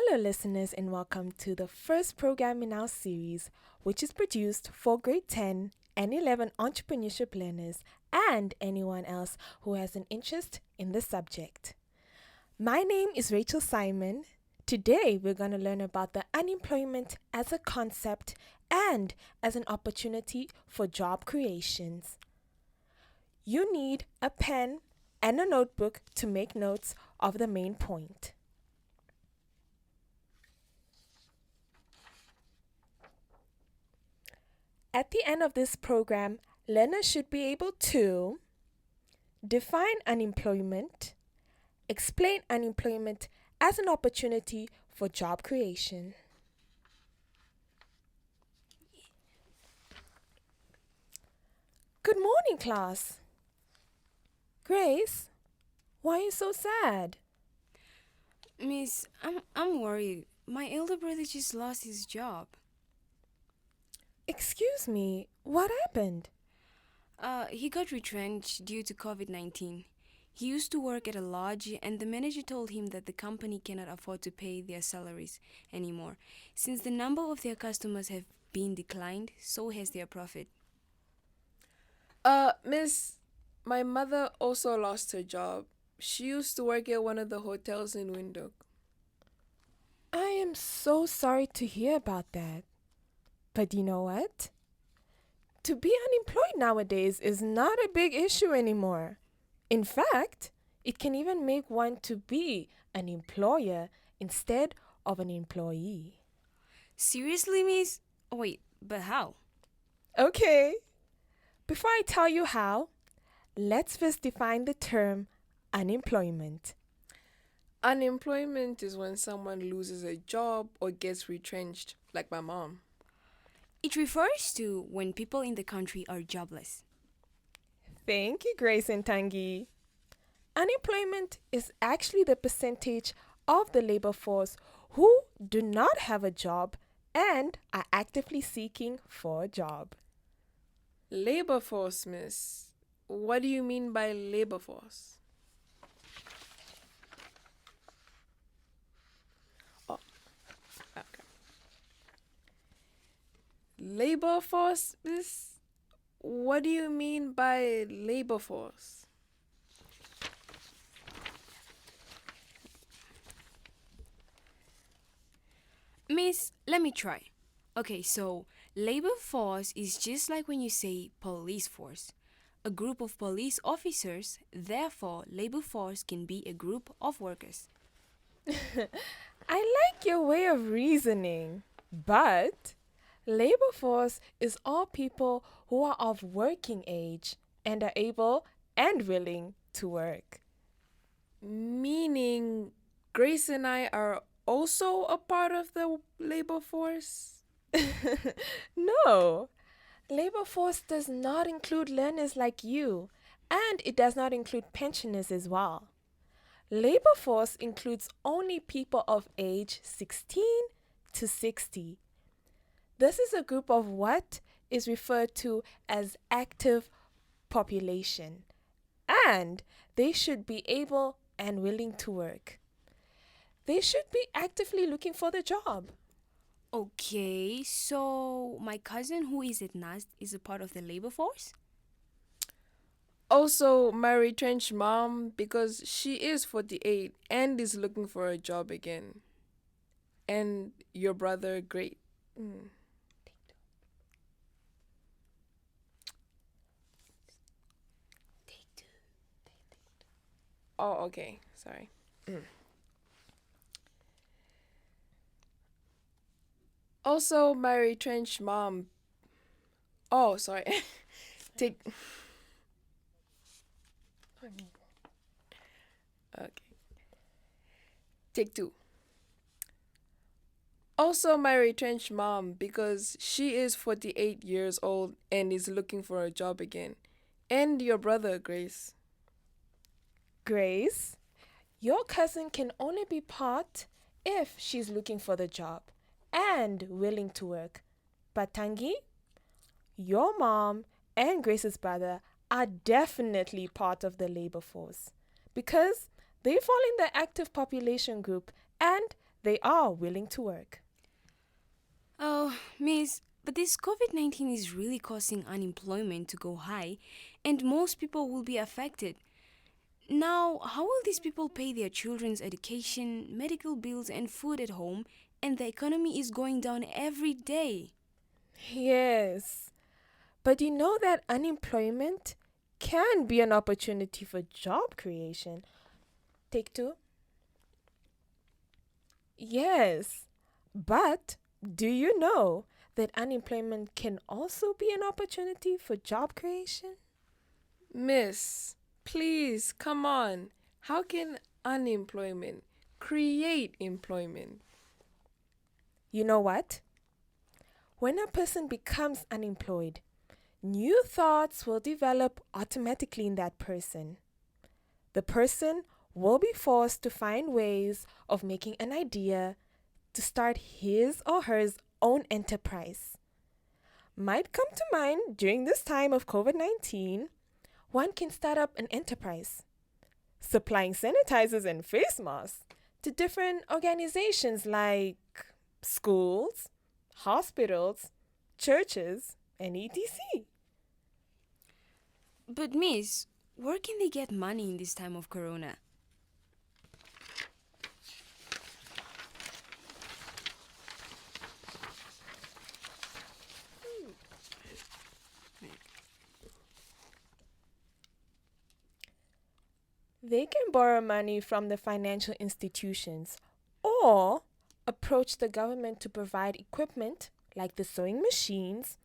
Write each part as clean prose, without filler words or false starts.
Hello, listeners, and welcome to the first program in our series, which is produced for grade 10 and 11 entrepreneurship learners and anyone else who has an interest in the subject. My name is Rachel Simon. Today, we're going to learn about the unemployment as a concept and as an opportunity for job creations. You need a pen and a notebook to make notes of the main point. At the end of this program, learners should be able to define unemployment, explain unemployment as an opportunity for job creation. Good morning, class. Grace, why are you so sad? Miss, I'm worried. My elder brother just lost his job. Excuse me, what happened? He got retrenched due to COVID-19. He used to work at a lodge and the manager told him that the company cannot afford to pay their salaries anymore. Since the number of their customers have been declined, so has their profit. Miss, my mother also lost her job. She used to work at one of the hotels in Windhoek. I am so sorry to hear about that. But you know what? To be unemployed nowadays is not a big issue anymore. In fact, it can even make one to be an employer instead of an employee. Seriously, miss? Oh, wait, but how? Okay, before I tell you how, let's first define the term unemployment. Unemployment is when someone loses a job or gets retrenched, like my mom. It refers to when people in the country are jobless. Thank you, Grace and Tangi. Unemployment is actually the percentage of the labor force who do not have a job and are actively seeking for a job. Labor force, miss. What do you mean by labor force? Oh, okay. Labor force, miss? What do you mean by labor force? Miss, let me try. Okay, so labor force is just like when you say police force. A group of police officers, therefore, labor force can be a group of workers. I like your way of reasoning, but labor force is all people who are of working age and are able and willing to work. Meaning, Grace and I are also a part of the labor force? No, labor force does not include learners like you, and it does not include pensioners as well. Labor force includes only people of age 16 to 60. This is a group of what is referred to as active population, and they should be able and willing to work. They should be actively looking for the job. Okay, so my cousin who is at NAST is a part of the labor force? Also, my retrenched mom because she is 48 and is looking for a job again. And your brother, great. Mm. Oh, okay. Sorry. Also, my retrenched mom. Oh, sorry. Take. Okay. Take two. Also, my retrenched mom because she is 48 years old and is looking for a job again. And your brother, Grace. Grace, your cousin can only be part if she's looking for the job and willing to work. But Tangi, your mom and Grace's brother are definitely part of the labor force because they fall in the active population group and they are willing to work. Oh, Miss, but this COVID 19 is really causing unemployment to go high, and most people will be affected. Now, how will these people pay their children's education, medical bills, and food at home? And the economy is going down every day. Yes, but you know that unemployment can be an opportunity for job creation. Take two. Yes, but do you know that unemployment can also be an opportunity for job creation? Miss, please, come on. How can unemployment create employment? You know what? When a person becomes unemployed, new thoughts will develop automatically in that person. The person will be forced to find ways of making an idea to start his or her own enterprise. Might come to mind during this time of COVID 19, one can start up an enterprise, supplying sanitizers and face masks to different organizations like schools, hospitals, churches, and etc. But, Miss, where can they get money in this time of corona? They can borrow money from the financial institutions or approach the government to provide equipment like the sewing machines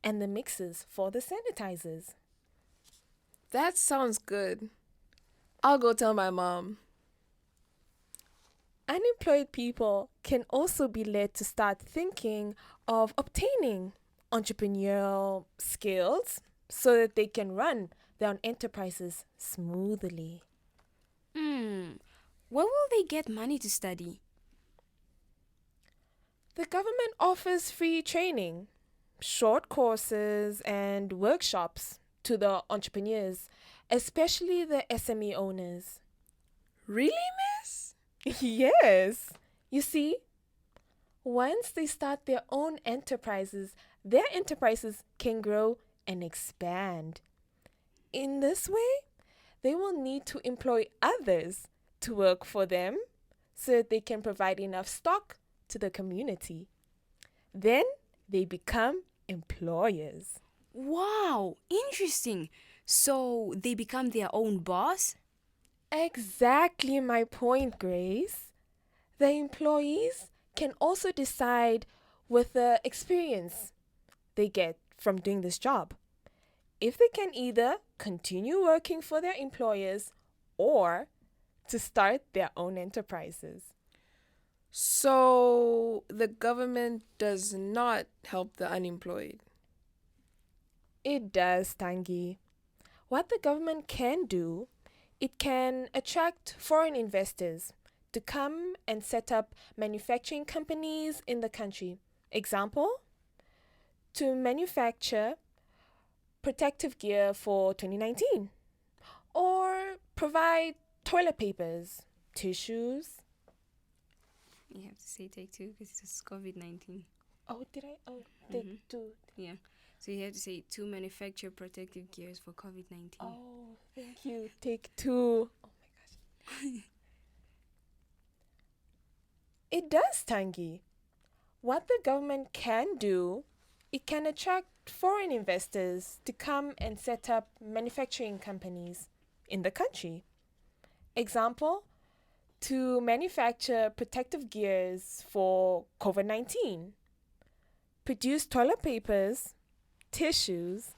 and the mixers for the sanitizers. That sounds good. I'll go tell my mom. Unemployed people can also be led to start thinking of obtaining entrepreneurial skills so that they can run their own enterprises smoothly. Where will they get money to study? The government offers free training, short courses, and workshops to the entrepreneurs, especially the SME owners. Really, miss? Yes. You see, once they start their enterprises can grow and expand. In this way, they will need to employ others to work for them so that they can provide enough stock to the community. Then they become employers. Wow, interesting. So they become their own boss? Exactly my point, Grace. The employees can also decide with the experience they get from doing this job if they can either continue working for their employers or to start their own enterprises. So the government does not help the unemployed. It does, Tangi. What the government can do, it can attract foreign investors to come and set up manufacturing companies in the country. Example, to manufacture protective gear for 2019 or provide toilet papers, tissues. You have to say take two because it's COVID 19. Oh, did I? Oh, take two. Yeah. So you have to say to manufacture protective gears for COVID 19. Oh, thank you. Take two. Oh my gosh. It does, Tangi. What the government can do, it can attract foreign investors to come and set up manufacturing companies in the country. Example, to manufacture protective gears for COVID 19, produce toilet papers, tissues,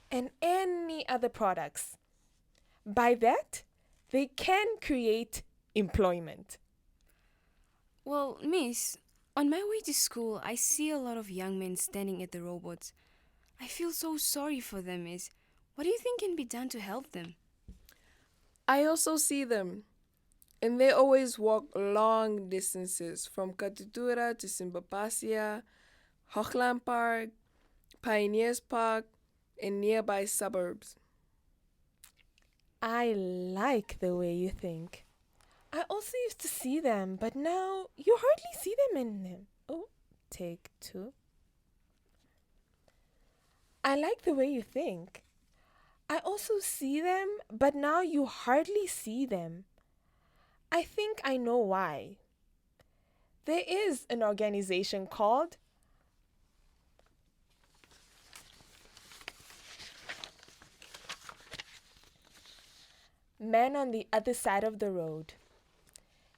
and any other products. By that, they can create employment. Well, Miss, on my way to school, I see a lot of young men standing at the robots. I feel so sorry for them, Miss. What do you think can be done to help them? I also see them, and they always walk long distances from Katutura to Simbapasia, Hochland Park, Pioneers Park, and nearby suburbs. I like the way you think. I also used to see them, but now you hardly see them in them. Oh, take two. I like the way you think. I also see them, but now you hardly see them. I think I know why. There is an organization called Men on the Other Side of the Road.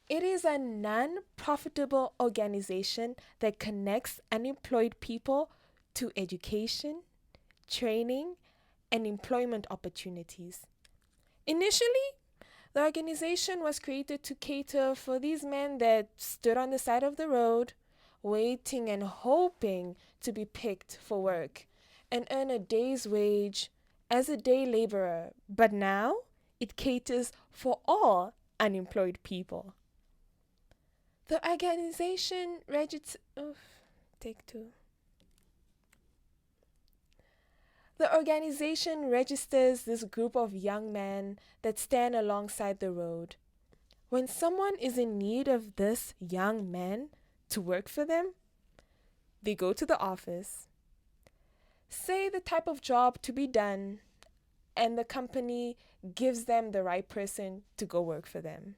It is a non profitable organization that connects unemployed people to education, training, and employment opportunities. Initially, the organization was created to cater for these men that stood on the side of the road, waiting and hoping to be picked for work and earn a day's wage as a day laborer. But now it caters for all unemployed people. The organization registers. Take two. The organization registers this group of young men that stand alongside the road. When someone is in need of this young man to work for them, they go to the office, say the type of job to be done, and the company gives them the right person to go work for them.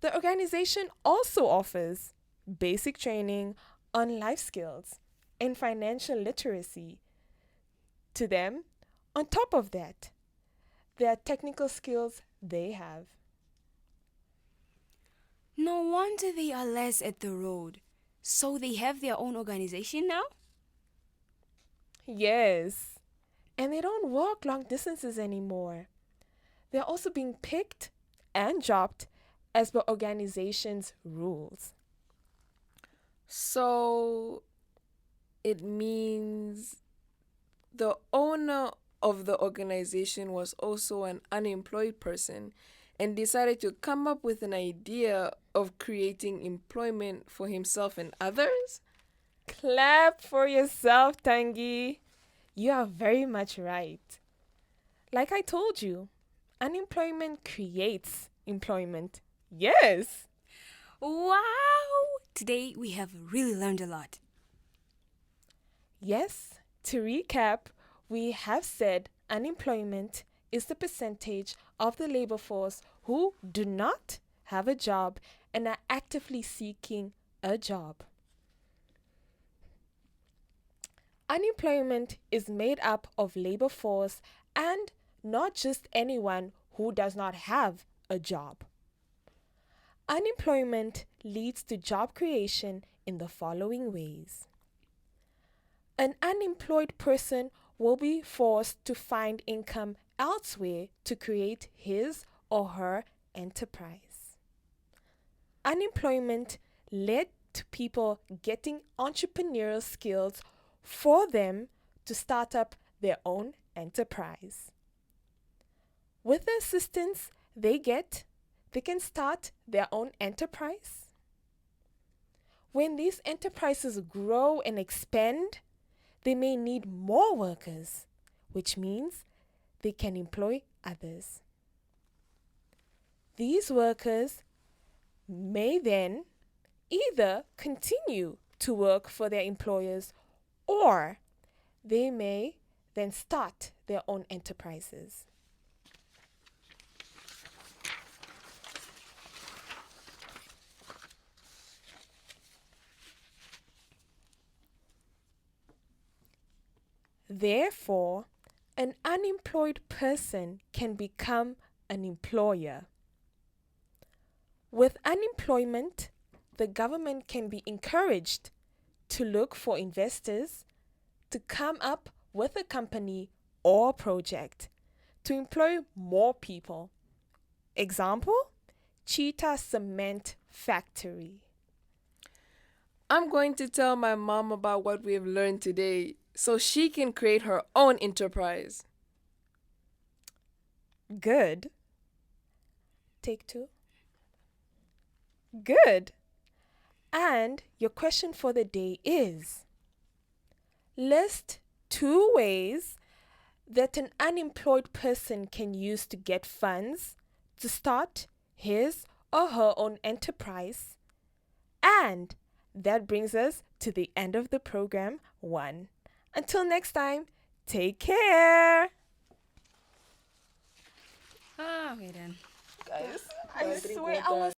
The organization also offers basic training on life skills and financial literacy to them. On top of that, there are technical skills they have. No wonder they are less at the road. So they have their own organization now? Yes, and they don't walk long distances anymore. They're also being picked and dropped as per organization's rules. So it means the owner of the organization was also an unemployed person and decided to come up with an idea of creating employment for himself and others? Clap for yourself, Tangi. You are very much right. Like I told you, unemployment creates employment. Yes. Wow! Today we have really learned a lot. Yes, to recap, we have said unemployment is the percentage of the labor force who do not have a job and are actively seeking a job. Unemployment is made up of labor force and not just anyone who does not have a job. Unemployment leads to job creation in the following ways. An unemployed person will be forced to find income elsewhere to create his or her enterprise. Unemployment led to people getting entrepreneurial skills for them to start up their own enterprise. With the assistance they get, they can start their own enterprise. When these enterprises grow and expand, they may need more workers, which means they can employ others. These workers may then either continue to work for their employers or they may then start their own enterprises. Therefore, an unemployed person can become an employer. With unemployment, the government can be encouraged to look for investors to come up with a company or project to employ more people. Example, Cheetah Cement Factory. I'm going to tell my mom about what we have learned today so she can create her own enterprise. Good. Take two. Good. And your question for the day is, list 2 ways that an unemployed person can use to get funds to start his or her own enterprise. And that brings us to the end of the program 1. Until next time, take care. Okay then. Guys, I I drink swear I water. was